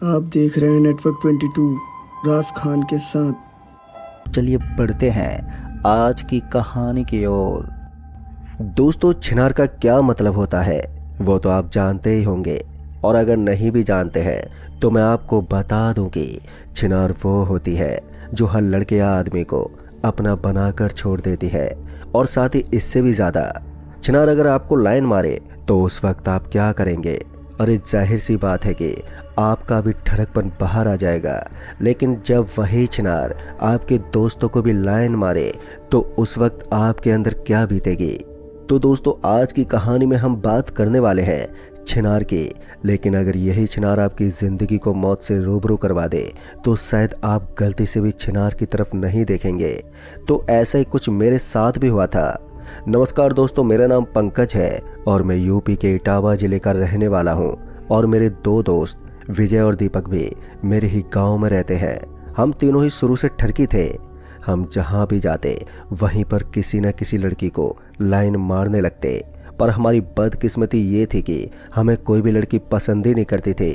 आप देख रहे हैं नेटवर्क 22 राज खान के साथ। चलिए बढ़ते हैं आज की कहानी की ओर। दोस्तों, छिनार का क्या मतलब होता है वो तो आप जानते ही होंगे, और अगर नहीं भी जानते हैं तो मैं आपको बता दूं कि छिनार वो होती है जो हर लड़के या आदमी को अपना बनाकर छोड़ देती है, और साथ ही इससे भी ज़्यादा। छिनार अगर आपको लाइन मारे तो उस वक्त आप क्या करेंगे? अरे जाहिर सी बात है कि आपका भी ठरकपन बाहर आ जाएगा। लेकिन जब वही छिनार आपके दोस्तों को भी लाइन मारे तो उस वक्त आपके अंदर क्या बीतेगी? तो दोस्तों, आज की कहानी में हम बात करने वाले हैं छिनार की। लेकिन अगर यही छिनार आपकी ज़िंदगी को मौत से रूबरू करवा दे तो शायद आप गलती से भी छिनार की तरफ नहीं देखेंगे। तो ऐसा ही कुछ मेरे साथ भी हुआ था। नमस्कार दोस्तों, मेरा नाम पंकज है और मैं यूपी के इटावा जिले का रहने वाला हूं, और मेरे दो दोस्त विजय और दीपक भी मेरे ही गांव में रहते हैं। हम तीनों ही शुरू से ठरकी थे। हम जहां भी जाते वहीं पर किसी न किसी लड़की को लाइन मारने लगते, पर हमारी बदकिस्मती ये थी कि हमें कोई भी लड़की पसंद ही नहीं करती थी।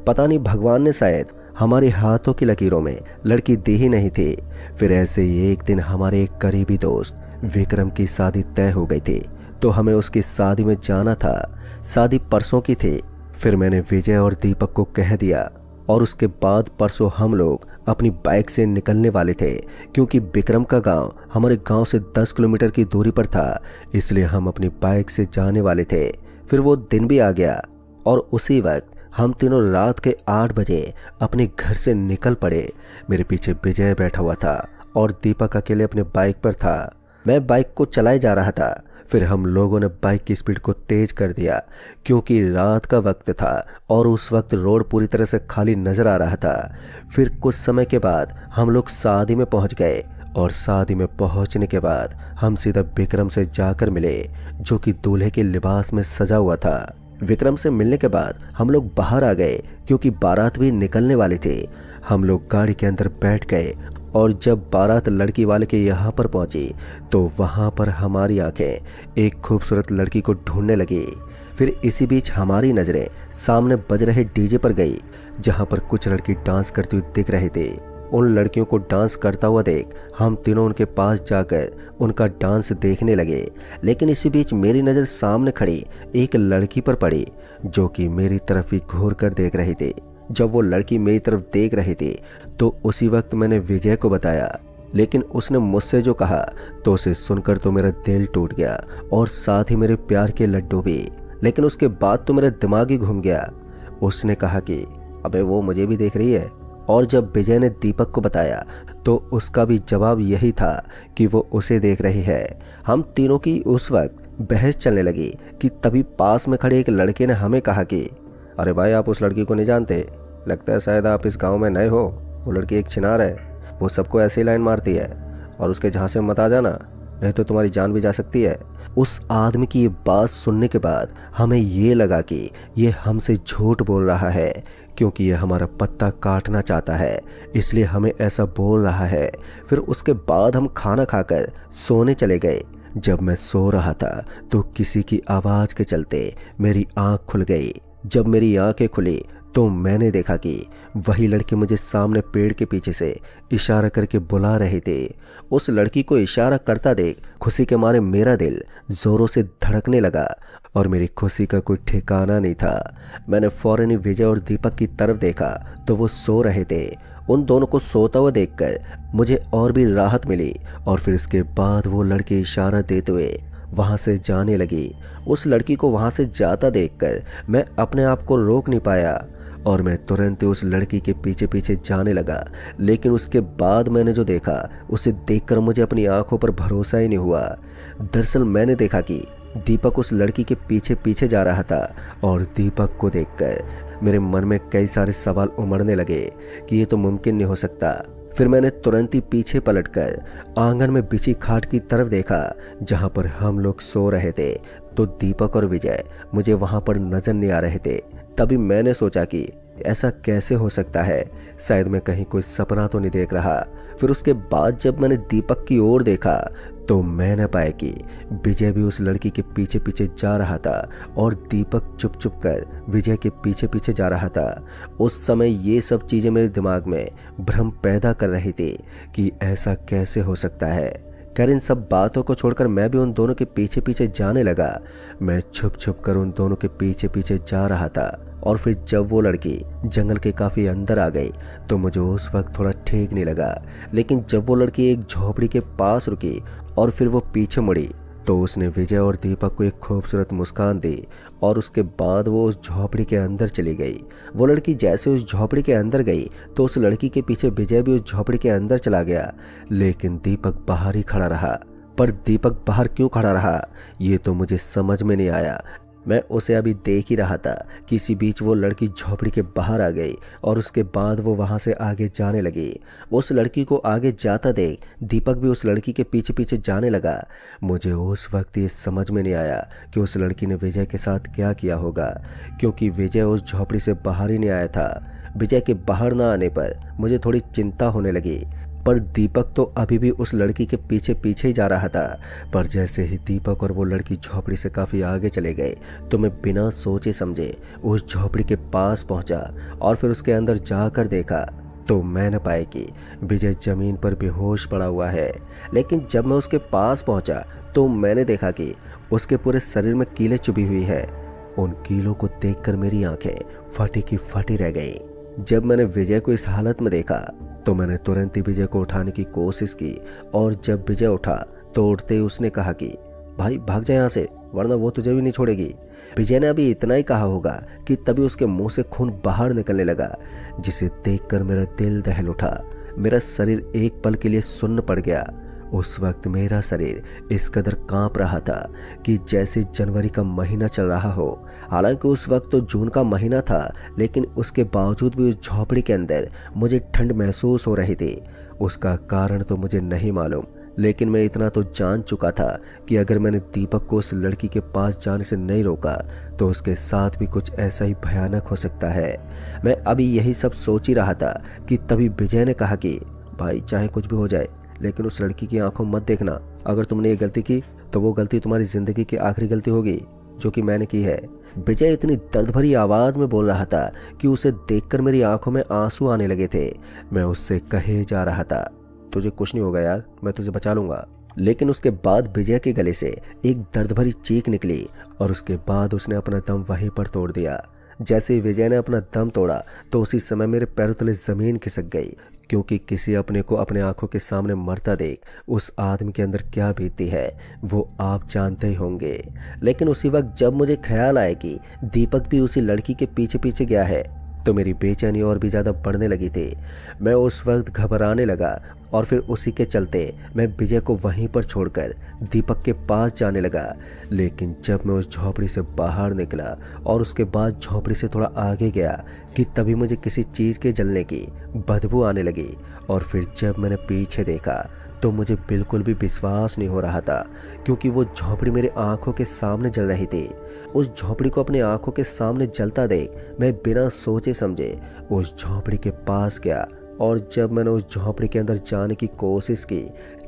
पता नहीं भगवान ने शायद हमारे हाथों की लकीरों में लड़की दी ही नहीं थी। फिर ऐसे ही एक दिन हमारे एक करीबी दोस्त विक्रम की शादी तय हो गई थी, तो हमें उसकी शादी में जाना था। शादी परसों की थी। फिर मैंने विजय और दीपक को कह दिया, और उसके बाद परसों हम लोग अपनी बाइक से निकलने वाले थे, क्योंकि विक्रम का गांव हमारे गांव से 10 किलोमीटर की दूरी पर था, इसलिए हम अपनी बाइक से जाने वाले थे। फिर वो दिन भी आ गया और उसी वक्त हम तीनों रात के 8 बजे अपने घर से निकल पड़े। मेरे पीछे विजय बैठा हुआ था और दीपक अकेले अपने बाइक पर था। मैं बाइक को चलाए जा रहा था। फिर हम लोगों ने बाइक की स्पीड को तेज कर दिया, क्योंकि रात का वक्त था और उस वक्त रोड पूरी तरह से खाली नजर आ रहा था। फिर कुछ समय के बाद हम लोग शादी में पहुंच गए, और शादी में पहुंचने के बाद हम सीधा विक्रम से जाकर मिले, जो कि दूल्हे के लिबास में सजा हुआ था। विक्रम से मिलने के बाद हम लोग बाहर आ गए, क्योंकि बारात भी निकलने वाली थी। हम लोग गाड़ी के अंदर बैठ गए, और जब बारात लड़की वाले के यहाँ पर पहुंची तो वहाँ पर हमारी आंखें एक खूबसूरत लड़की को ढूंढने लगी। फिर इसी बीच हमारी नज़रें सामने बज रहे डीजे पर गई, जहाँ पर कुछ लड़की डांस करती हुई दिख रही थी। उन लड़कियों को डांस करता हुआ देख हम तीनों उनके पास जाकर उनका डांस देखने लगे। लेकिन इसी बीच मेरी नज़र सामने खड़ी एक लड़की पर पड़ी, जो कि मेरी तरफ ही घूर कर देख रही थी। जब वो लड़की मेरी तरफ देख रही थी तो उसी वक्त मैंने विजय को बताया, लेकिन उसने मुझसे जो कहा तो उसे सुनकर तो मेरा दिल टूट गया, और साथ ही मेरे प्यार के लड्डू भी। लेकिन उसके बाद तो मेरा दिमाग ही घूम गया। उसने कहा कि अबे वो मुझे भी देख रही है। और जब विजय ने दीपक को बताया तो उसका भी जवाब यही था कि वो उसे देख रही है। हम तीनों की उस वक्त बहस चलने लगी कि तभी पास में खड़े एक लड़के ने हमें कहा कि अरे भाई, आप उस लड़की को नहीं जानते, लगता है शायद आप इस गांव में नए हो। वो लड़की एक छिनार है, वो सबको ऐसे ही लाइन मारती है, और उसके झांसे में मत आ जाना, नहीं तो तुम्हारी जान भी जा सकती है। उस आदमी की ये बात सुनने के बाद हमें ये लगा कि ये हमसे झूठ बोल रहा है, क्योंकि ये हमारा पत्ता काटना चाहता है, इसलिए हमें ऐसा बोल रहा है। फिर उसके बाद हम खाना खाकर सोने चले गए। जब मैं सो रहा था तो किसी की आवाज़ के चलते मेरी आँख खुल गई। जब मेरी आंखें खुली तो मैंने देखा कि वही लड़की मुझे सामने पेड़ के पीछे से इशारा करके बुला रही थी। उस लड़की को इशारा करता देख खुशी के मारे मेरा दिल जोरों से धड़कने लगा, और मेरी खुशी का कोई ठिकाना नहीं था। मैंने फौरन ही विजय और दीपक की तरफ देखा तो वो सो रहे थे। उन दोनों को सोता हुआ देखकर मुझे और भी राहत मिली, और फिर इसके बाद वो लड़की इशारा देते हुए वहाँ से जाने लगी। उस लड़की को वहाँ से जाता देखकर मैं अपने आप को रोक नहीं पाया, और मैं तुरंत ही उस लड़की के पीछे पीछे जाने लगा। लेकिन उसके बाद मैंने जो देखा उसे देखकर मुझे अपनी आंखों पर भरोसा ही नहीं हुआ। दरअसल मैंने देखा कि दीपक उस लड़की के पीछे पीछे जा रहा था, और दीपक को देखकर मेरे मन में कई सारे सवाल उमड़ने लगे कि ये तो मुमकिन नहीं हो सकता। फिर मैंने तुरंत ही पीछे पलटकर आंगन में बिछी खाट की तरफ देखा, जहां पर हम लोग सो रहे थे, तो दीपक और विजय मुझे वहां पर नजर नहीं आ रहे थे। तभी मैंने सोचा कि ऐसा कैसे हो सकता है शायद मैं कहीं कोई सपना तो नहीं देख रहा। फिर उसके बाद जब मैंने दीपक की ओर देखा तो मैंने पाया कि विजय भी उस लड़की के पीछे पीछे जा रहा था और दीपक चुप चुप कर विजय के पीछे पीछे जा रहा था। उस समय ये सब चीज़ें मेरे दिमाग में भ्रम पैदा कर रही थी कि ऐसा कैसे हो सकता है। खैर इन सब बातों को छोड़कर मैं भी उन दोनों के पीछे पीछे जाने लगा। मैं छुप छुप कर उन दोनों के पीछे पीछे जा रहा था और फिर जब वो लड़की जंगल के काफ़ी अंदर आ गई तो मुझे उस वक्त थोड़ा ठीक नहीं लगा। लेकिन जब वो लड़की एक झोपड़ी के पास रुकी और फिर वो पीछे मुड़ी तो उसने विजय और दीपक को एक खूबसूरत मुस्कान दी और उसके बाद वो उस झोपड़ी के अंदर चली गई। वो लड़की जैसे उस झोपड़ी के अंदर गई तो उस लड़की के पीछे विजय भी उस झोपड़ी के अंदर चला गया, लेकिन दीपक बाहर ही खड़ा रहा। पर दीपक बाहर क्यों खड़ा रहा ये तो मुझे समझ में नहीं आया। मैं उसे अभी देख ही रहा था कि इसी बीच वो लड़की झोपड़ी के बाहर आ गई और उसके बाद वो वहाँ से आगे जाने लगी। उस लड़की को आगे जाता देख दीपक भी उस लड़की के पीछे पीछे जाने लगा। मुझे उस वक्त ये समझ में नहीं आया कि उस लड़की ने विजय के साथ क्या किया होगा, क्योंकि विजय उस झोपड़ी से बाहर ही नहीं आया था। विजय के बाहर ना आने पर मुझे थोड़ी चिंता होने लगी, पर दीपक तो अभी भी उस लड़की के पीछे पीछे ही जा रहा था। पर जैसे ही दीपक और वो लड़की झोपड़ी से काफ़ी आगे चले गए तो मैं बिना सोचे समझे उस झोपड़ी के पास पहुंचा और फिर उसके अंदर जाकर देखा तो मैंने पाया कि विजय ज़मीन पर बेहोश पड़ा हुआ है। लेकिन जब मैं उसके पास पहुंचा तो मैंने देखा कि उसके पूरे शरीर में कीलें चुभी हुई है। उन कीलों को देखकर मेरी आंखें फटी की फटी रह गई। जब मैंने विजय को इस हालत में देखा तो मैंने तुरंत ही विजय को उठाने की कोशिश की और जब विजय उठा तो उठते ही उसने कहा कि भाई भाग जा यहाँ से, वरना वो तुझे भी नहीं छोड़ेगी। विजय ने अभी इतना ही कहा होगा कि तभी उसके मुंह से खून बाहर निकलने लगा, जिसे देखकर मेरा दिल दहल उठा। मेरा शरीर एक पल के लिए सुन्न पड़ गया। उस वक्त मेरा शरीर इस कदर कांप रहा था कि जैसे जनवरी का महीना चल रहा हो। हालांकि उस वक्त तो जून का महीना था, लेकिन उसके बावजूद भी उस झोपड़ी के अंदर मुझे ठंड महसूस हो रही थी। उसका कारण तो मुझे नहीं मालूम, लेकिन मैं इतना तो जान चुका था कि अगर मैंने दीपक को उस लड़की के पास जाने से नहीं रोका तो उसके साथ भी कुछ ऐसा ही भयानक हो सकता है। मैं अभी यही सब सोच ही रहा था कि तभी विजय ने कहा कि भाई चाहे कुछ भी हो जाए लेकिन उस लड़की की आंखों मत देखना। अगर तुमने ये गलती की तो वो गलती तुम्हारी जिंदगी की आखिरी गलती होगी जो कि मैंने की है। विजय इतनी दर्द भरी आवाज में बोल रहा था कि उसे देखकर मेरी आंखों में आंसू आने लगे थे। मैं उससे कहे जा रहा था तुझे कुछ नहीं होगा यार, मैं तुझे बचा लूंगा। लेकिन उसके बाद विजय के गले से एक दर्द भरी चीख निकली और उसके बाद उसने अपना दम वहीं पर तोड़ दिया। जैसे ही विजय ने अपना दम तोड़ा तो उसी समय मेरे पैरों तले जमीन खिसक गई, क्योंकि किसी अपने को अपने आंखों के सामने मरता देख उस आदमी के अंदर क्या बीतती है वो आप जानते ही होंगे। लेकिन उसी वक्त जब मुझे ख्याल आया कि दीपक भी उसी लड़की के पीछे पीछे गया है तो मेरी बेचैनी और भी ज़्यादा बढ़ने लगी थी। मैं उस वक्त घबराने लगा और फिर उसी के चलते मैं विजय को वहीं पर छोड़कर दीपक के पास जाने लगा। लेकिन जब मैं उस झोपड़ी से बाहर निकला और उसके बाद झोपड़ी से थोड़ा आगे गया कि तभी मुझे किसी चीज़ के जलने की बदबू आने लगी। और फिर जब मैंने पीछे देखा तो मुझे बिल्कुल भी विश्वास नहीं हो रहा था, क्योंकि वो झोपड़ी मेरे आंखों के सामने जल रही थी। उस झोपड़ी को अपनी आंखों के सामने जलता देख मैं बिना सोचे समझे उस झोपड़ी के पास गया और जब मैंने उस झोपड़ी के अंदर जाने की कोशिश की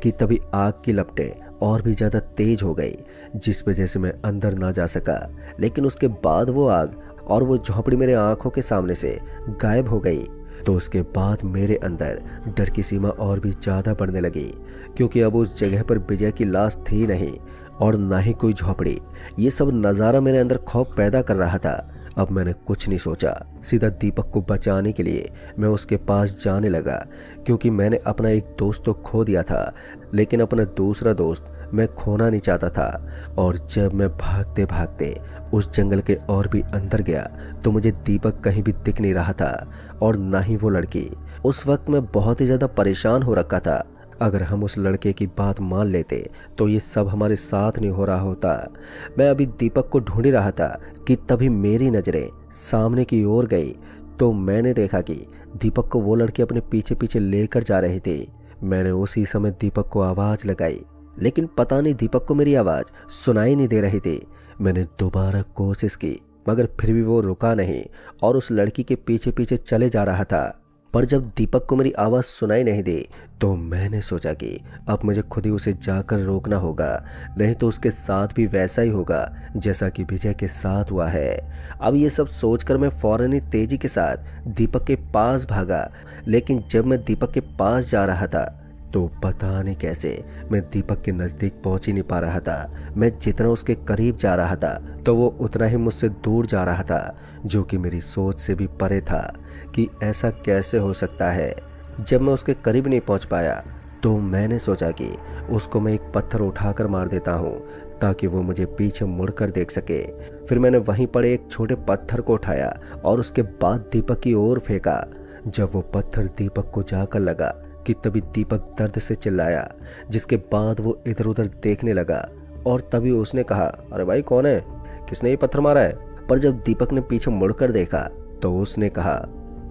कि तभी आग की लपटें और भी ज़्यादा तेज हो गई, जिस वजह से मैं अंदर ना जा सका। लेकिन उसके बाद वो आग और वो झोपड़ी मेरे आंखों के सामने से गायब हो गई। तो उसके बाद मेरे अंदर डर की सीमा और भी ज़्यादा बढ़ने लगी, क्योंकि अब उस जगह पर विजय की लाश थी नहीं और ना ही कोई झोपड़ी। ये सब नज़ारा मेरे अंदर खौफ पैदा कर रहा था। अब मैंने कुछ नहीं सोचा, सीधा दीपक को बचाने के लिए मैं उसके पास जाने लगा, क्योंकि मैंने अपना एक दोस्त तो खो दिया था, लेकिन अपना दूसरा दोस्त मैं खोना नहीं चाहता था। और जब मैं भागते भागते उस जंगल के और भी अंदर गया तो मुझे दीपक कहीं भी दिख नहीं रहा था और ना ही वो लड़की। उस वक्त मैं बहुत ही ज़्यादा परेशान हो रखा था। अगर हम उस लड़के की बात मान लेते तो ये सब हमारे साथ नहीं हो रहा होता। मैं अभी दीपक को ढूंढ ही रहा था कि तभी मेरी नज़रें सामने की ओर गई तो मैंने देखा कि दीपक को वो लड़की अपने पीछे पीछे लेकर जा रही थी। मैंने उसी समय दीपक को आवाज़ लगाई, लेकिन पता नहीं दीपक को मेरी आवाज़ सुनाई नहीं दे रही थी। मैंने दोबारा कोशिश की, मगर फिर भी वो रुका नहीं और उस लड़की के पीछे पीछे चले जा रहा था। पर जब दीपक को मेरी आवाज़ सुनाई नहीं दी तो मैंने सोचा कि अब मुझे खुद ही उसे जाकर रोकना होगा, नहीं तो उसके साथ भी वैसा ही होगा जैसा कि विजय के साथ हुआ है। अब ये सब सोचकर मैं फौरन ही तेजी के साथ दीपक के पास भागा, लेकिन जब मैं दीपक के पास जा रहा था तो पता नहीं कैसे मैं दीपक के नज़दीक पहुंच ही नहीं पा रहा था। मैं जितना उसके करीब जा रहा था तो वो उतना ही मुझसे दूर जा रहा था, जो कि मेरी सोच से भी परे था कि ऐसा कैसे हो सकता है। जब मैं उसके करीब नहीं पहुंच पाया तो मैंने सोचा कि उसको मैं एक पत्थर उठाकर मार देता हूं ताकि वो मुझे पीछे मुड़कर देख सके। फिर मैंने वहीं पड़े एक छोटे पत्थर को उठाया और उसके बाद दीपक की ओर फेंका। जब वो पत्थर दीपक को जाकर लगा कि तभी दीपक दर्द से चिल्लाया, जिसके बाद वो इधर उधर देखने लगा और तभी उसने कहा, अरे भाई कौन है, किसने ये पत्थर मारा है? पर जब दीपक ने पीछे मुड़कर देखा तो उसने कहा,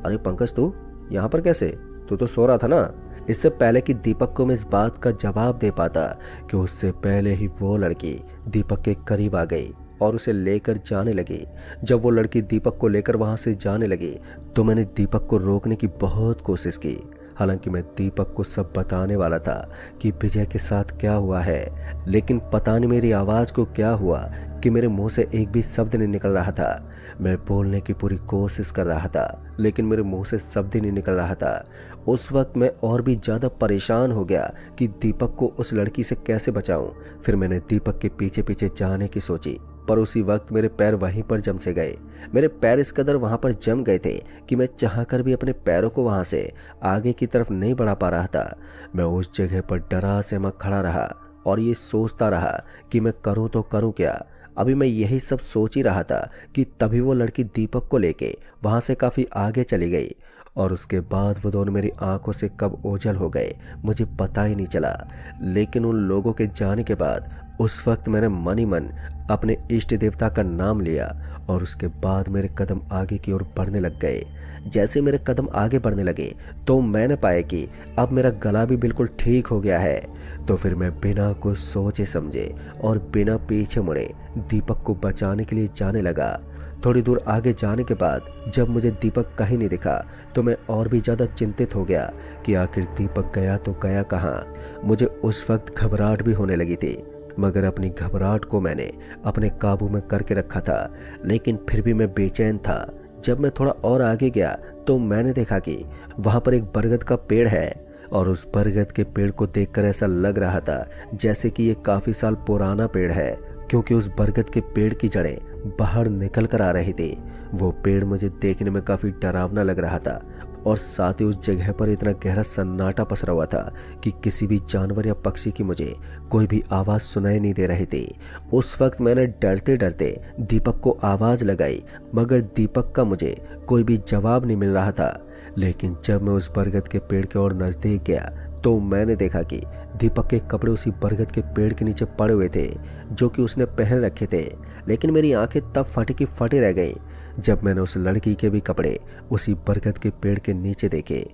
अरे पंकज तू यहाँ पर कैसे? तू तो सो रहा था ना। इससे पहले कि दीपक को मैं इस बात का जवाब दे पाता कि उससे पहले ही वो लड़की दीपक के करीब आ गई और उसे लेकर जाने लगी। जब वो लड़की दीपक को लेकर वहां से जाने लगी तो मैंने दीपक को रोकने की बहुत कोशिश की। हालांकि मैं दीपक को सब बताने वाला था कि विजय के साथ क्या हुआ है, लेकिन पता नहीं मेरी आवाज़ को क्या हुआ कि मेरे मुंह से एक भी शब्द नहीं निकल रहा था। मैं बोलने की पूरी कोशिश कर रहा था लेकिन मेरे मुंह से शब्द ही नहीं निकल रहा था। उस वक्त मैं और भी ज़्यादा परेशान हो गया कि दीपक को उस लड़की से कैसे बचाऊं। फिर मैंने दीपक के पीछे पीछे जाने की सोची, पर उसी वक्त मेरे पैर वहीं पर जम से गए। मेरे पैर इस कदर वहां पर जम गए थे कि मैं चाहकर भी अपने पैरों को वहां से आगे की तरफ नहीं बढ़ा पा रहा था। मैं उस जगह पर डरा सहमा खड़ा रहा और ये सोचता रहा कि मैं करूं तो करूं क्या। अभी मैं यही सब सोच ही रहा था कि तभी वो लड़की दीपक को लेके वहां से काफ़ी आगे चली गई और उसके बाद वो दोनों मेरी आंखों से कब ओझल हो गए मुझे पता ही नहीं चला। लेकिन उन लोगों के जाने के बाद उस वक्त मैंने मन ही मन अपने इष्ट देवता का नाम लिया और उसके बाद मेरे कदम आगे की ओर बढ़ने लग गए। जैसे मेरे कदम आगे बढ़ने लगे तो मैंने पाया कि अब मेरा गला भी बिल्कुल ठीक हो गया है। तो फिर मैं बिना कुछ सोचे समझे और बिना पीछे मुड़े दीपक को बचाने के लिए जाने लगा। थोड़ी दूर आगे जाने के बाद जब मुझे दीपक कहीं नहीं दिखा तो मैं और भी ज़्यादा चिंतित हो गया कि आखिर दीपक गया तो गया कहाँ। मुझे उस वक्त घबराहट भी होने लगी थी, मगर अपनी घबराहट को मैंने अपने काबू में करके रखा था, लेकिन फिर भी मैं बेचैन था। जब मैं थोड़ा और आगे गया तो मैंने देखा कि वहाँ पर एक बरगद का पेड़ है और उस बरगद के पेड़ को देखकर ऐसा लग रहा था जैसे कि ये काफ़ी साल पुराना पेड़ है, क्योंकि उस बरगद के पेड़ की जड़ें बाहर निकल कर आ रही थी। वो पेड़ मुझे देखने में काफ़ी डरावना लग रहा था और साथ ही उस जगह पर इतना गहरा सन्नाटा पसरा हुआ था कि किसी भी जानवर या पक्षी की मुझे कोई भी आवाज़ सुनाई नहीं दे रही थी। उस वक्त मैंने डरते डरते दीपक को आवाज़ लगाई, मगर दीपक का मुझे कोई भी जवाब नहीं मिल रहा था। लेकिन जब मैं उस बरगद के पेड़ की ओर नज़दीक गया तो मैंने देखा कि दीपक के कपड़े उसी बरगद के पेड़ के नीचे पड़े हुए थे जो कि उसने पहन रखे थे। लेकिन मेरी आंखें तब फटी की फटी रह गई जब मैंने उस लड़की के भी कपड़े उसी बरगद के पेड़ के नीचे देखे।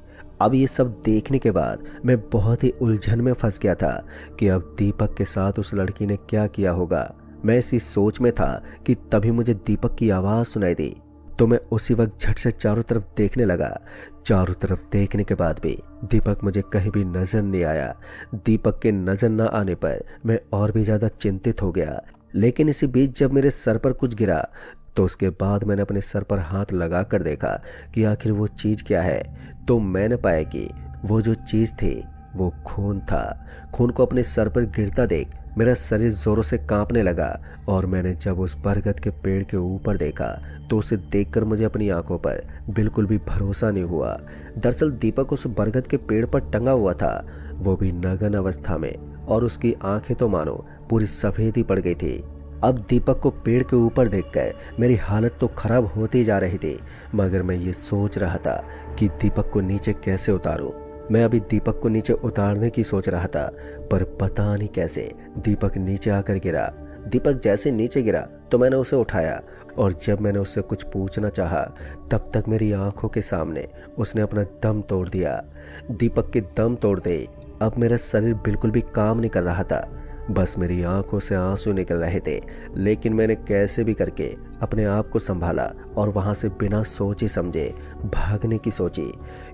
अब ये सब देखने के बाद मैं बहुत ही उलझन में फंस गया था कि अब दीपक के साथ उस लड़की ने क्या किया होगा। मैं इसी सोच में था कि तभी मुझे दीपक की आवाज़ सुनाई दी, तो मैं उसी वक्त झट से चारों तरफ देखने लगा। चारों तरफ देखने के बाद भी दीपक मुझे कहीं भी नजर नहीं आया। दीपक के नजर न आने पर मैं और भी ज़्यादा चिंतित हो गया। लेकिन इसी बीच जब मेरे सर पर कुछ गिरा तो उसके बाद मैंने अपने सर पर हाथ लगा कर देखा कि आखिर वो चीज़ क्या है। तो मैंने पाया कि वो जो चीज़ थी वो खून था। खून को अपने सर पर गिरता देख मेरा शरीर जोरों से कांपने लगा और मैंने जब उस बरगद के पेड़ के ऊपर देखा तो उसे देखकर मुझे अपनी आंखों पर बिल्कुल भी भरोसा नहीं हुआ। दरअसल दीपक उस बरगद के पेड़ पर टंगा हुआ था, वो भी नग्न अवस्था में, और उसकी आंखें तो मानो पूरी सफेद ही पड़ गई थी। अब दीपक को पेड़ के ऊपर देखकर मेरी हालत तो खराब होती जा रही थी, मगर मैं ये सोच रहा था कि दीपक को नीचे कैसे उतारूं। मैं अभी दीपक को नीचे उतारने की सोच रहा था, पर पता नहीं कैसे दीपक नीचे आकर गिरा। दीपक जैसे नीचे गिरा तो मैंने उसे उठाया और जब मैंने उससे कुछ पूछना चाहा तब तक मेरी आंखों के सामने उसने अपना दम तोड़ दिया। दीपक के दम तोड़ते अब मेरा शरीर बिल्कुल भी काम नहीं कर रहा था, बस मेरी आंखों से आंसू निकल रहे थे। लेकिन मैंने कैसे भी करके अपने आप को संभाला और वहाँ से बिना सोचे समझे भागने की सोची,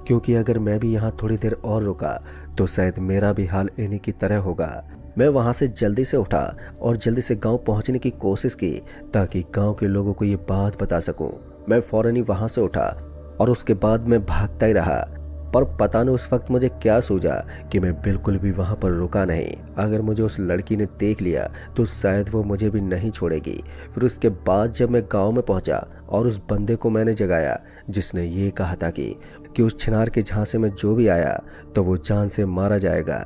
क्योंकि अगर मैं भी यहाँ थोड़ी देर और रुका तो शायद मेरा भी हाल इन्हीं की तरह होगा। मैं वहाँ से जल्दी से उठा और जल्दी से गांव पहुँचने की कोशिश की ताकि गांव के लोगों को ये बात बता सकूं। मैं फौरन ही वहाँ से उठा और उसके बाद मैं भागता ही रहा, पर पता नहीं उस वक्त मुझे क्या सूझा कि मैं बिल्कुल भी वहाँ पर रुका नहीं। अगर मुझे उस लड़की ने देख लिया तो शायद वो मुझे भी नहीं छोड़ेगी। फिर उसके बाद जब मैं गांव में पहुँचा और उस बंदे को मैंने जगाया जिसने ये कहा था कि उस छिनार के झांसे में जो भी आया तो वो जान से मारा जाएगा।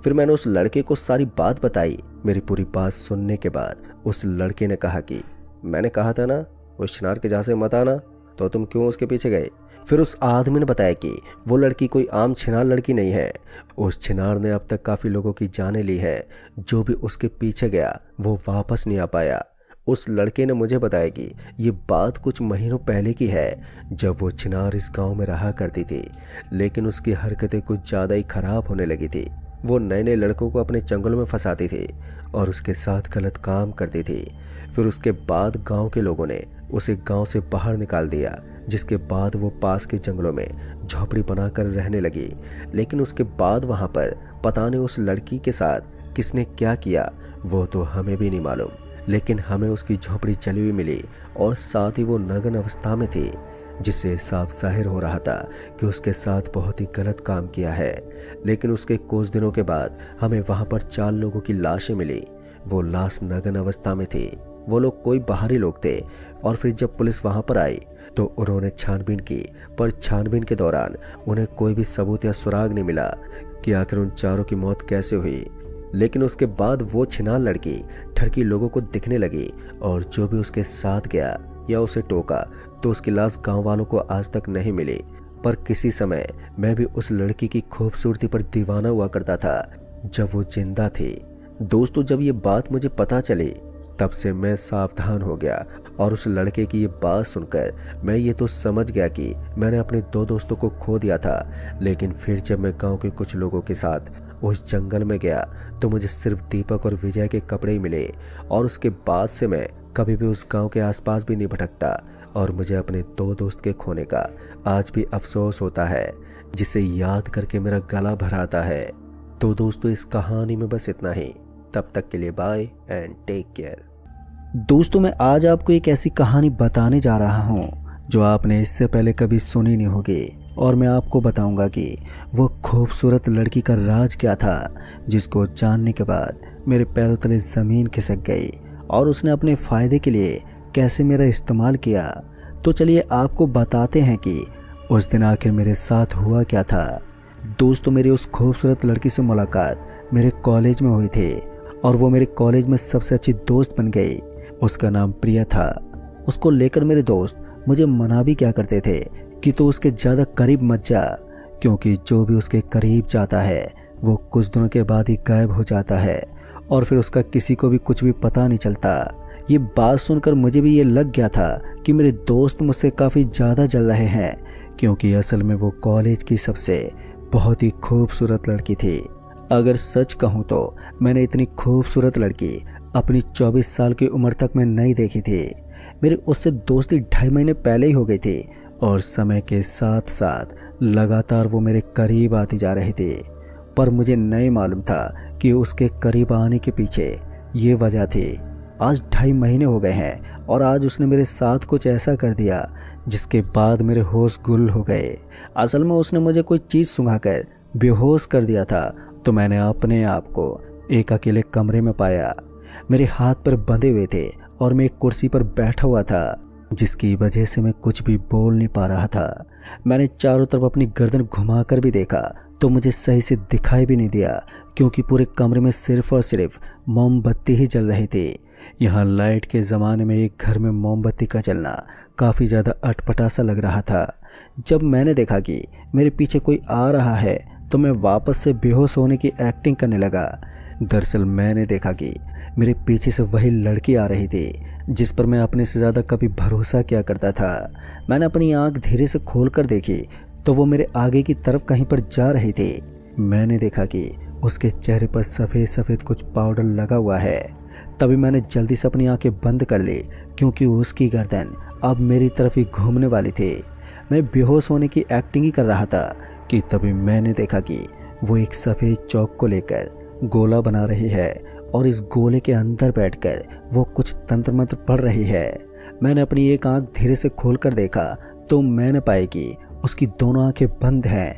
फिर मैंने उस लड़के को सारी बात बताई। मेरी पूरी बात सुनने के बाद उस लड़के ने कहा कि मैंने कहा था ना उस छिनार के झांसे मत आना, तो तुम क्यों उसके पीछे गए। फिर उस आदमी ने बताया कि वो लड़की कोई आम छिनार लड़की नहीं है। उस छिनार ने अब तक काफ़ी लोगों की जानें ली है। जो भी उसके पीछे गया वो वापस नहीं आ पाया। उस लड़के ने मुझे बताया कि ये बात कुछ महीनों पहले की है, जब वो छिनार इस गांव में रहा करती थी, लेकिन उसकी हरकतें कुछ ज़्यादा ही खराब होने लगी थी। वो नए नए लड़कों को अपने जंगलों में फंसाती थी और उसके साथ गलत काम करती थी। फिर उसके बाद गांव के लोगों ने उसे गांव से बाहर निकाल दिया, जिसके बाद वो पास के जंगलों में झोपड़ी बनाकर रहने लगी। लेकिन उसके बाद वहाँ पर पता नहीं उस लड़की के साथ किसने क्या किया वो तो हमें भी नहीं मालूम, लेकिन हमें उसकी झोपड़ी जली हुई मिली और साथ ही वो नग्न अवस्था में थी, जिससे साफ जाहिर हो रहा था कि उसके साथ बहुत ही गलत काम किया है। लेकिन उसके कुछ दिनों के बाद हमें वहाँ पर 4 लोगों की लाशें मिली। वो लाश नग्न अवस्था में थी। वो लोग कोई बाहरी लोग थे। और फिर जब पुलिस वहाँ पर आई तो उन्होंने छानबीन की, पर छानबीन के दौरान उन्हें कोई भी सबूत या सुराग नहीं मिला कि आखिर उन चारों की मौत कैसे हुई। लेकिन उसके बाद वो छिनार लड़की ठरकी लोगों को दिखने लगी और जो भी उसके साथ गया या उसे टोका तो उसकी लाश गांव वालों को आज तक नहीं मिली। पर किसी समय मैं भी उस लड़की की खूबसूरती पर दीवाना हुआ करता था जब वो जिंदा थी। दोस्तों, जब ये बात मुझे पता चली तब से मैं सावधान हो गया और उस लड़के की ये बात सुनकर मैं ये तो समझ गया कि मैंने अपने 2 दोस्तों को खो दिया था। लेकिन फिर जब मैं गांव के कुछ लोगों के साथ उस जंगल में गया तो मुझे सिर्फ दीपक और विजय के कपड़े ही मिले और उसके बाद से मैं कभी भी उस गांव के आसपास भी नहीं भटकता और मुझे अपने 2 दोस्त के खोने का आज भी अफसोस होता है, जिसे याद करके मेरा गला भर आता है। तो दोस्तों, इस कहानी में बस इतना ही। तब तक के लिए बाय एंड टेक केयर। दोस्तों, मैं आज आपको एक ऐसी कहानी बताने जा रहा हूँ जो आपने इससे पहले कभी सुनी नहीं होगी, और मैं आपको बताऊंगा कि वो खूबसूरत लड़की का राज क्या था, जिसको जानने के बाद मेरे पैरों तले ज़मीन खिसक गई और उसने अपने फ़ायदे के लिए कैसे मेरा इस्तेमाल किया। तो चलिए आपको बताते हैं कि उस दिन आखिर मेरे साथ हुआ क्या था। दोस्तों, मेरी उस खूबसूरत लड़की से मुलाकात मेरे कॉलेज में हुई थी और वो मेरे कॉलेज में सबसे अच्छी दोस्त बन गई। उसका नाम प्रिया था। उसको लेकर मेरे दोस्त मुझे मना भी क्या करते थे कि तो उसके ज़्यादा करीब मत जा, क्योंकि जो भी उसके करीब जाता है वो कुछ दिनों के बाद ही गायब हो जाता है और फिर उसका किसी को भी कुछ भी पता नहीं चलता। ये बात सुनकर मुझे भी ये लग गया था कि मेरे दोस्त मुझसे काफ़ी ज़्यादा जल रहे हैं, क्योंकि असल में वो कॉलेज की सबसे बहुत ही खूबसूरत लड़की थी। अगर सच कहूँ तो मैंने इतनी खूबसूरत लड़की अपनी 24 साल की उम्र तक में नहीं देखी थी। मेरी उससे दोस्ती 2.5 महीने पहले ही हो गई थी और समय के साथ साथ लगातार वो मेरे करीब आती जा रही थी। पर मुझे नहीं मालूम था कि उसके करीब आने के पीछे ये वजह थी। आज 2.5 महीने हो गए हैं और आज उसने मेरे साथ कुछ ऐसा कर दिया जिसके बाद मेरे होश गुल हो गए। असल में उसने मुझे कोई चीज़ सुंघाकर बेहोश कर दिया था, तो मैंने अपने आप को एक अकेले कमरे में पाया। मेरे हाथ पर बंधे हुए थे और मैं एक कुर्सी पर बैठा हुआ था, जिसकी वजह से मैं कुछ भी बोल नहीं पा रहा था। मैंने चारों तरफ अपनी गर्दन घुमाकर भी देखा तो मुझे सही से दिखाई भी नहीं दिया, क्योंकि पूरे कमरे में सिर्फ और सिर्फ मोमबत्ती ही जल रही थी। यहाँ लाइट के ज़माने में एक घर में मोमबत्ती का जलना काफ़ी ज़्यादा अटपटा सा लग रहा था। जब मैंने देखा कि मेरे पीछे कोई आ रहा है तो मैं वापस से बेहोश होने की एक्टिंग करने लगा। दरअसल मैंने देखा कि मेरे पीछे से वही लड़की आ रही थी जिस पर मैं अपने से ज़्यादा कभी भरोसा किया करता था। मैंने अपनी आंख धीरे से खोलकर देखी तो वो मेरे आगे की तरफ कहीं पर जा रही थी। मैंने देखा कि उसके चेहरे पर सफ़ेद सफ़ेद कुछ पाउडर लगा हुआ है। तभी मैंने जल्दी से अपनी आंखें बंद कर ली, क्योंकि उसकी गर्दन अब मेरी तरफ ही घूमने वाली थी। मैं बेहोश होने की एक्टिंग ही कर रहा था कि तभी मैंने देखा कि वो एक सफ़ेद चौक को लेकर गोला बना रही है और इस गोले के अंदर बैठकर वो कुछ तंत्र मंत्र पढ़ रही है। मैंने अपनी एक आंख धीरे से खोलकर देखा तो मैंने पाई कि उसकी दोनों आंखें बंद हैं,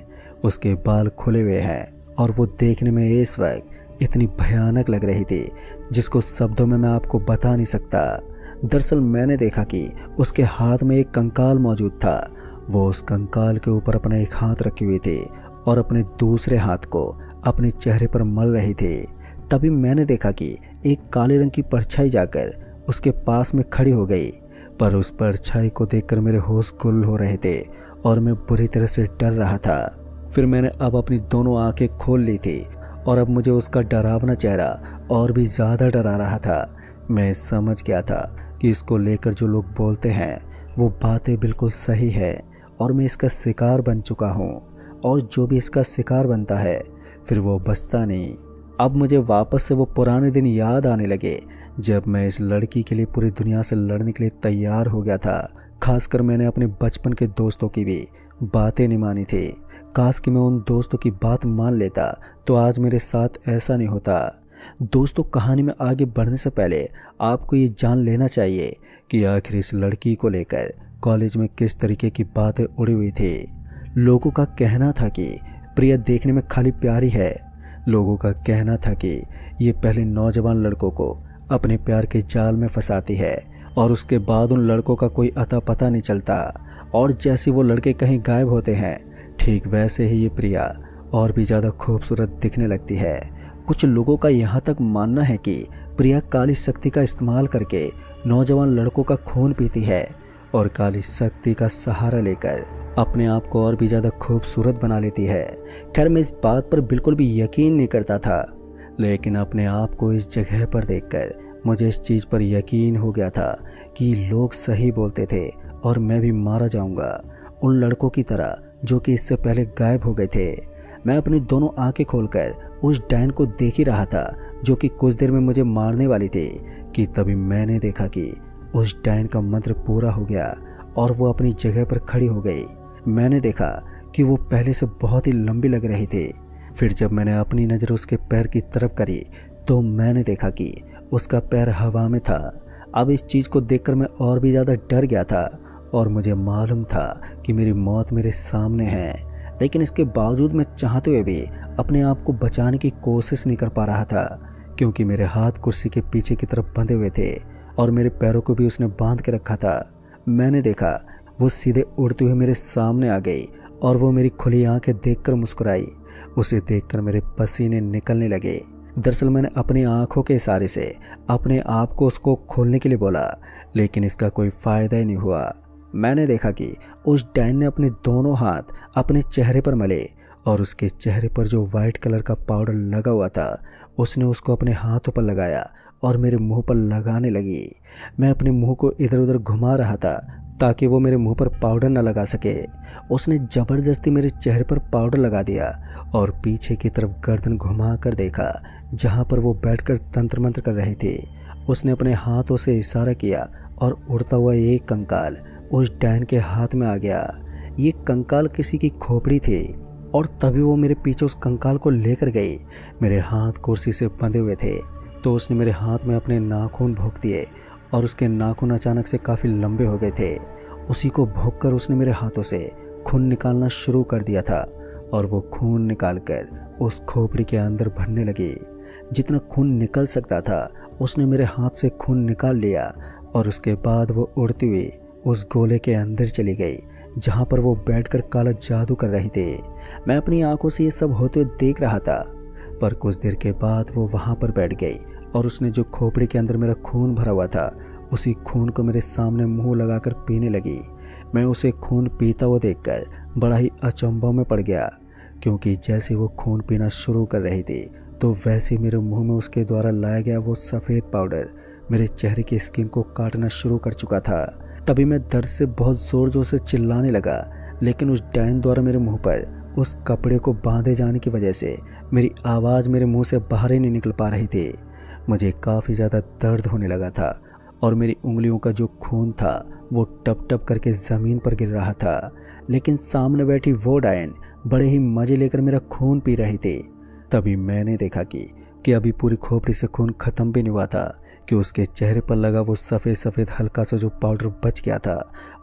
उसके बाल खुले हुए हैं और वो देखने में इस वक्त इतनी भयानक लग रही थी जिसको शब्दों में मैं आपको बता नहीं सकता। दरअसल मैंने देखा कि उसके हाथ में एक कंकाल मौजूद था। वो उस कंकाल के ऊपर अपना एक हाथ रखी हुई थी और अपने दूसरे हाथ को अपने चेहरे पर मल रही थी। तभी मैंने देखा कि एक काले रंग की परछाई जाकर उसके पास में खड़ी हो गई, पर उस परछाई को देखकर मेरे होश गुल हो रहे थे और मैं बुरी तरह से डर रहा था। फिर मैंने अब अपनी दोनों आंखें खोल ली थी और अब मुझे उसका डरावना चेहरा और भी ज़्यादा डरा रहा था। मैं समझ गया था कि इसको लेकर जो लोग बोलते हैं वो बातें बिल्कुल सही है और मैं इसका शिकार बन चुका हूँ, और जो भी इसका शिकार बनता है फिर वो बचता नहीं। अब मुझे वापस से वो पुराने दिन याद आने लगे जब मैं इस लड़की के लिए पूरी दुनिया से लड़ने के लिए तैयार हो गया था। खासकर मैंने अपने बचपन के दोस्तों की भी बातें नहीं मानी थी। काश कि मैं उन दोस्तों की बात मान लेता तो आज मेरे साथ ऐसा नहीं होता। दोस्तों, कहानी में आगे बढ़ने से पहले आपको ये जान लेना चाहिए कि आखिर इस लड़की को लेकर कॉलेज में किस तरीके की बातें उड़ी हुई थी। लोगों का कहना था कि प्रिया देखने में खाली प्यारी है। लोगों का कहना था कि ये पहले नौजवान लड़कों को अपने प्यार के जाल में फंसाती है और उसके बाद उन लड़कों का कोई अता पता नहीं चलता, और जैसे वो लड़के कहीं गायब होते हैं ठीक वैसे ही ये प्रिया और भी ज़्यादा खूबसूरत दिखने लगती है। कुछ लोगों का यहाँ तक मानना है कि प्रिया काली शक्ति का इस्तेमाल करके नौजवान लड़कों का खून पीती है और काली शक्ति का सहारा लेकर अपने आप को और भी ज़्यादा खूबसूरत बना लेती है। खैर, मैं इस बात पर बिल्कुल भी यकीन नहीं करता था, लेकिन अपने आप को इस जगह पर देखकर मुझे इस चीज़ पर यकीन हो गया था कि लोग सही बोलते थे और मैं भी मारा जाऊंगा उन लड़कों की तरह जो कि इससे पहले गायब हो गए थे। मैं अपनी दोनों आंखें खोलकर उस डायन को देख ही रहा था जो कि कुछ देर में मुझे मारने वाली थी कि तभी मैंने देखा कि उस डायन का मंत्र पूरा हो गया और वो अपनी जगह पर खड़ी हो गई। मैंने देखा कि वो पहले से बहुत ही लंबी लग रही थी। फिर जब मैंने अपनी नज़र उसके पैर की तरफ करी तो मैंने देखा कि उसका पैर हवा में था। अब इस चीज़ को देखकर मैं और भी ज़्यादा डर गया था और मुझे मालूम था कि मेरी मौत मेरे सामने है, लेकिन इसके बावजूद मैं चाहते हुए भी अपने आप को बचाने की कोशिश नहीं कर पा रहा था, क्योंकि मेरे हाथ कुर्सी के पीछे की तरफ बंधे हुए थे और मेरे पैरों को भी उसने बांध के रखा था। मैंने देखा वो सीधे उड़ते हुए मेरे सामने आ गई और वो मेरी खुली आंखें देखकर मुस्कुराई। उसे देखकर मेरे पसीने निकलने लगे। दरअसल मैंने अपनी आंखों के इशारे से अपने आप को उसको खोलने के लिए बोला, लेकिन इसका कोई फ़ायदा ही नहीं हुआ। मैंने देखा कि उस डायन ने अपने दोनों हाथ अपने चेहरे पर मले और उसके चेहरे पर जो वाइट कलर का पाउडर लगा हुआ था उसने उसको अपने हाथों पर लगाया और मेरे मुंह पर लगाने लगी। मैं अपने मुंह को इधर उधर घुमा रहा था ताकि वो मेरे मुंह पर पाउडर न लगा सके। उसने ज़बरदस्ती मेरे चेहरे पर पाउडर लगा दिया और पीछे की तरफ गर्दन घुमा कर देखा जहाँ पर वो बैठकर तंत्र मंत्र कर रही थी। उसने अपने हाथों से इशारा किया और उड़ता हुआ एक कंकाल उस डायन के हाथ में आ गया। ये कंकाल किसी की खोपड़ी थी और तभी वो मेरे पीछे उस कंकाल को लेकर गई। मेरे हाथ कुर्सी से बंधे हुए थे तो उसने मेरे हाथ में अपने नाखून भोंक दिए और उसके नाखून अचानक से काफ़ी लंबे हो गए थे। उसी को भोंककर उसने मेरे हाथों से खून निकालना शुरू कर दिया था और वो खून निकालकर उस खोपड़ी के अंदर भरने लगी। जितना खून निकल सकता था उसने मेरे हाथ से खून निकाल लिया और उसके बाद वो उड़ती हुई उस गोले के अंदर चली गई जहाँ पर वो बैठकर काला जादू कर रही थी। मैं अपनी आंखों से ये सब होते हुए देख रहा था, पर कुछ देर के बाद वो वहाँ पर बैठ गई और उसने जो खोपड़ी के अंदर मेरा खून भरा हुआ था उसी खून को मेरे सामने मुंह लगाकर पीने लगी। मैं उसे खून पीता हुआ देखकर बड़ा ही अचंभव में पड़ गया, क्योंकि जैसे वो खून पीना शुरू कर रही थी तो वैसे मेरे मुंह में उसके द्वारा लाया गया वो सफ़ेद पाउडर मेरे चेहरे की स्किन को काटना शुरू कर चुका था। तभी मैं दर्द से बहुत ज़ोर ज़ोर से चिल्लाने लगा, लेकिन उस डायन द्वारा मेरे मुंह पर उस कपड़े को बांधे जाने की वजह से मेरी आवाज़ मेरे मुंह से बाहर ही नहीं निकल पा रही थी। मुझे काफ़ी ज़्यादा दर्द होने लगा था और मेरी उंगलियों का जो खून था वो टप टप करके ज़मीन पर गिर रहा था। लेकिन सामने बैठी वो डायन बड़े ही मज़े लेकर मेरा खून पी रही थी। तभी मैंने देखा कि अभी पूरी खोपड़ी से खून ख़त्म भी नहीं हुआ था कि उसके चेहरे पर लगा वो सफ़ेद सफ़ेद हल्का सा जो पाउडर बच गया था,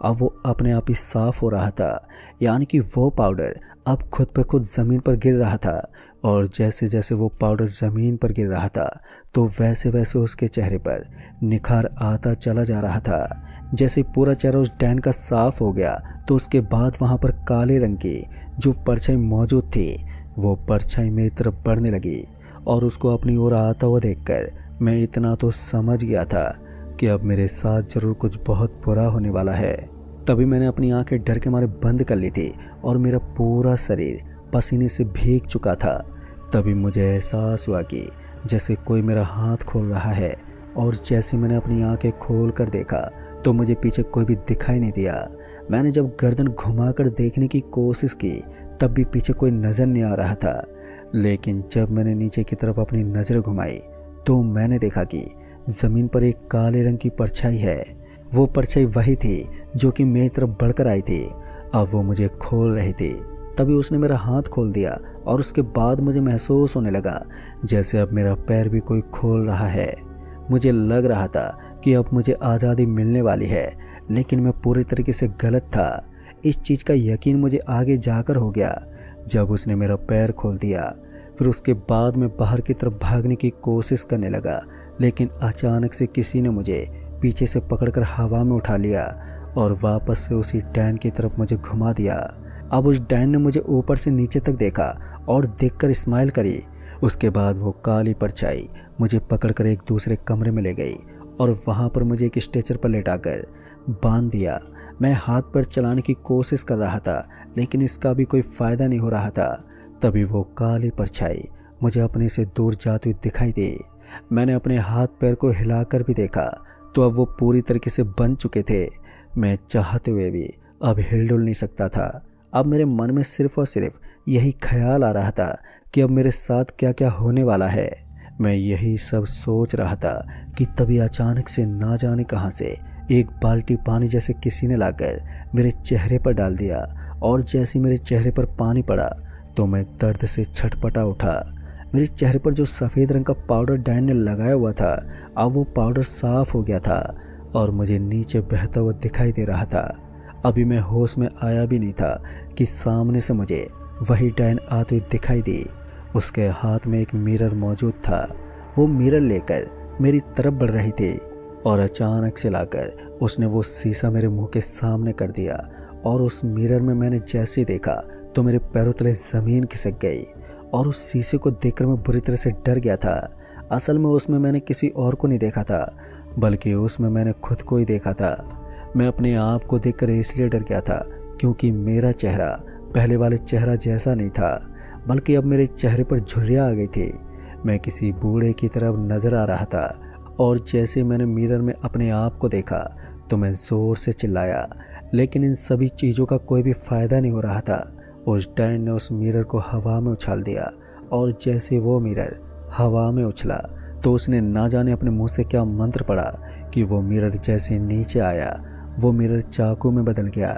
अब वो अपने आप ही साफ़ हो रहा था। यानी कि वो पाउडर अब खुद पे खुद ज़मीन पर गिर रहा था। और जैसे जैसे वो पाउडर ज़मीन पर गिर रहा था तो वैसे वैसे उसके चेहरे पर निखार आता चला जा रहा था। जैसे पूरा चेहरा उस डैन का साफ़ हो गया तो उसके बाद वहाँ पर काले रंग की जो परछाई मौजूद थी वो परछाई मेरी तरफ बढ़ने लगी। और उसको अपनी ओर आता हुआ देखकर मैं इतना तो समझ गया था कि अब मेरे साथ ज़रूर कुछ बहुत बुरा होने वाला है। तभी मैंने अपनी आंखें डर के मारे बंद कर ली थी और मेरा पूरा शरीर पसीने से भीग चुका था। तभी मुझे एहसास हुआ कि जैसे कोई मेरा हाथ खोल रहा है। और जैसे मैंने अपनी आंखें खोल कर देखा तो मुझे पीछे कोई भी दिखाई नहीं दिया। मैंने जब गर्दन घुमाकर देखने की कोशिश की तब भी पीछे कोई नज़र नहीं आ रहा था। लेकिन जब मैंने नीचे की तरफ अपनी नज़र घुमाई तो मैंने देखा कि ज़मीन पर एक काले रंग की परछाई है। वो परछाई वही थी जो कि मेरी तरफ बढ़कर आई थी। अब वो मुझे खोल रही थी। तभी उसने मेरा हाथ खोल दिया और उसके बाद मुझे महसूस होने लगा जैसे अब मेरा पैर भी कोई खोल रहा है। मुझे लग रहा था कि अब मुझे आज़ादी मिलने वाली है, लेकिन मैं पूरी तरीके से गलत था। इस चीज़ का यकीन मुझे आगे जाकर हो गया जब उसने मेरा पैर खोल दिया। फिर उसके बाद मैं बाहर की तरफ भागने की कोशिश करने लगा, लेकिन अचानक से किसी ने मुझे पीछे से पकड़कर हवा में उठा लिया और वापस से उसी डैन की तरफ मुझे घुमा दिया। अब उस डैन ने मुझे ऊपर से नीचे तक देखा और देखकर स्माइल करी। उसके बाद वो काली परछाई मुझे पकड़कर एक दूसरे कमरे में ले गई और वहाँ पर मुझे एक स्ट्रेचर पर लेटाकर बांध दिया। मैं हाथ पैर चलाने की कोशिश कर रहा था, लेकिन इसका भी कोई फ़ायदा नहीं हो रहा था। तभी वो काली परछाई मुझे अपने से दूर जाती हुई दिखाई दी। मैंने अपने हाथ पैर को हिलाकर भी देखा तो अब वो पूरी तरीके से बंध चुके थे। मैं चाहते हुए भी अब हिल-डुल नहीं सकता था। अब मेरे मन में सिर्फ और सिर्फ यही ख्याल आ रहा था कि अब मेरे साथ क्या क्या होने वाला है। मैं यही सब सोच रहा था कि तभी अचानक से ना जाने कहां से एक बाल्टी पानी जैसे किसी ने लाकर मेरे चेहरे पर डाल दिया। और जैसे मेरे चेहरे पर पानी पड़ा तो मैं दर्द से छटपटा उठा। मेरे चेहरे पर जो सफ़ेद रंग का पाउडर डैन ने लगाया हुआ था अब वो पाउडर साफ़ हो गया था और मुझे नीचे बहता हुआ दिखाई दे रहा था। अभी मैं होश में आया भी नहीं था कि सामने से मुझे वही डैन आते हुए दिखाई दी। उसके हाथ में एक मिरर मौजूद था। वो मिरर लेकर मेरी तरफ बढ़ रही थी और अचानक से लाकर उसने वो शीशा मेरे मुंह के सामने कर दिया। और उस मिरर में मैंने जैसे देखा तो मेरे पैरों तले ज़मीन खिसक गई और उस शीशे को देखकर मैं बुरी तरह से डर गया था। असल में उसमें मैंने किसी और को नहीं देखा था, बल्कि उसमें मैंने खुद को ही देखा था। मैं अपने आप को देखकर इसलिए डर गया था क्योंकि मेरा चेहरा पहले वाले चेहरा जैसा नहीं था, बल्कि अब मेरे चेहरे पर झुर्रियाँ आ गई थी। मैं किसी बूढ़े की तरफ नज़र आ रहा था और जैसे मैंने मिरर में अपने आप को देखा तो मैं ज़ोर से चिल्लाया, लेकिन इन सभी चीज़ों का कोई भी फ़ायदा नहीं हो रहा था। उस डैन ने उस मिरर को हवा में उछाल दिया और जैसे वो मिरर हवा में उछला तो उसने ना जाने अपने मुंह से क्या मंत्र पड़ा कि वो मिरर जैसे नीचे आया वो मिरर चाकू में बदल गया।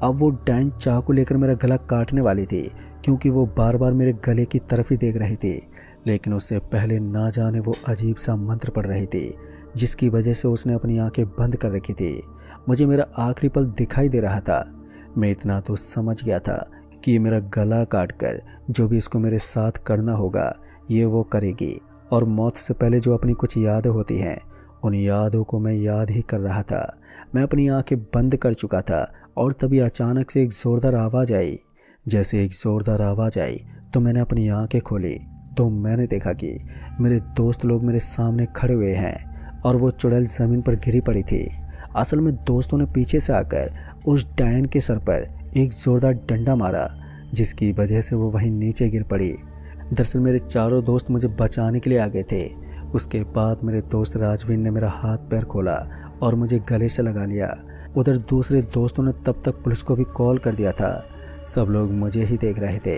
अब वो डैन चाकू लेकर मेरा गला काटने वाली थी क्योंकि वो बार बार मेरे गले की तरफ ही देख रही थी, लेकिन उससे पहले ना जाने वो अजीब सा मंत्र पढ़ रही थी जिसकी वजह से उसने अपनी आंखें बंद कर रखी थी। मुझे मेरा आखिरी पल दिखाई दे रहा था। मैं इतना तो समझ गया था कि मेरा गला काट कर जो भी इसको मेरे साथ करना होगा ये वो करेगी। और मौत से पहले जो अपनी कुछ यादें होती हैं उन यादों को मैं याद ही कर रहा था। मैं अपनी आंखें बंद कर चुका था और तभी अचानक से एक ज़ोरदार आवाज़ आई। जैसे एक ज़ोरदार आवाज़ आई तो मैंने अपनी आंखें खोली तो मैंने देखा कि मेरे दोस्त लोग मेरे सामने खड़े हुए हैं और वो चुड़ैल ज़मीन पर गिरी पड़ी थी। असल में दोस्तों ने पीछे से आकर उस डायन के सर पर एक ज़ोरदार डंडा मारा जिसकी वजह से वो वहीं नीचे गिर पड़ी। दरअसल मेरे चारों दोस्त मुझे बचाने के लिए आ गए थे। उसके बाद मेरे दोस्त राजवीर ने मेरा हाथ पैर खोला और मुझे गले से लगा लिया। उधर दूसरे दोस्तों ने तब तक पुलिस को भी कॉल कर दिया था। सब लोग मुझे ही देख रहे थे,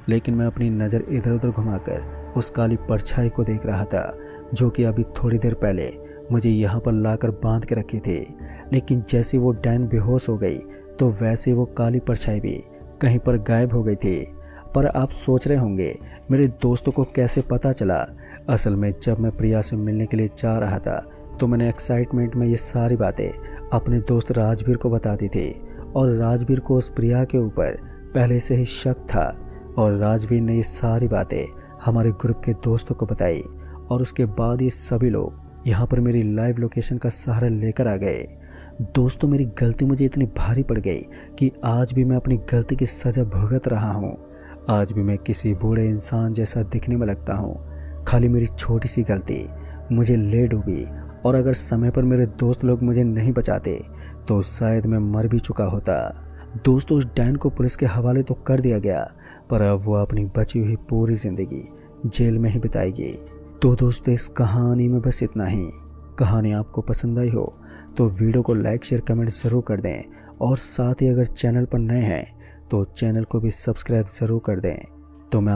लेकिन मैं अपनी नज़र इधर उधर घुमाकर उस काली परछाई को देख रहा था जो कि अभी थोड़ी देर पहले मुझे यहाँ पर लाकर बांध के रखी थी। लेकिन जैसे वो डैन बेहोश हो गई तो वैसे वो काली परछाई भी कहीं पर गायब हो गई थी। पर आप सोच रहे होंगे मेरे दोस्तों को कैसे पता चला। असल में जब मैं प्रिया से मिलने के लिए जा रहा था तो मैंने एक्साइटमेंट में ये सारी बातें अपने दोस्त राजवीर को बता दी थी, और राजवीर को उस प्रिया के ऊपर पहले से ही शक था, और राजवीर ने ये सारी बातें हमारे ग्रुप के दोस्तों को बताई, और उसके बाद ये सभी लोग यहाँ पर मेरी लाइव लोकेशन का सहारा लेकर आ गए। दोस्तों, मेरी गलती मुझे इतनी भारी पड़ गई कि आज भी मैं अपनी गलती की सज़ा भुगत रहा हूँ। आज भी मैं किसी बूढ़े इंसान जैसा दिखने में लगता हूँ। खाली मेरी छोटी सी गलती मुझे ले डूबी, और अगर समय पर मेरे दोस्त लोग मुझे नहीं बचाते तो शायद मैं मर भी चुका होता। दोस्तों, उस डैन को पुलिस के हवाले तो कर दिया गया, पर अब वो अपनी बची हुई पूरी ज़िंदगी जेल में ही बिताएगी। तो दोस्तों, इस कहानी में बस इतना ही। कहानी आपको पसंद आई हो तो वीडियो को लाइक शेयर कमेंट ज़रूर कर दें, और साथ ही अगर चैनल पर नए हैं तो चैनल को भी सब्सक्राइब ज़रूर कर दें। तो मैं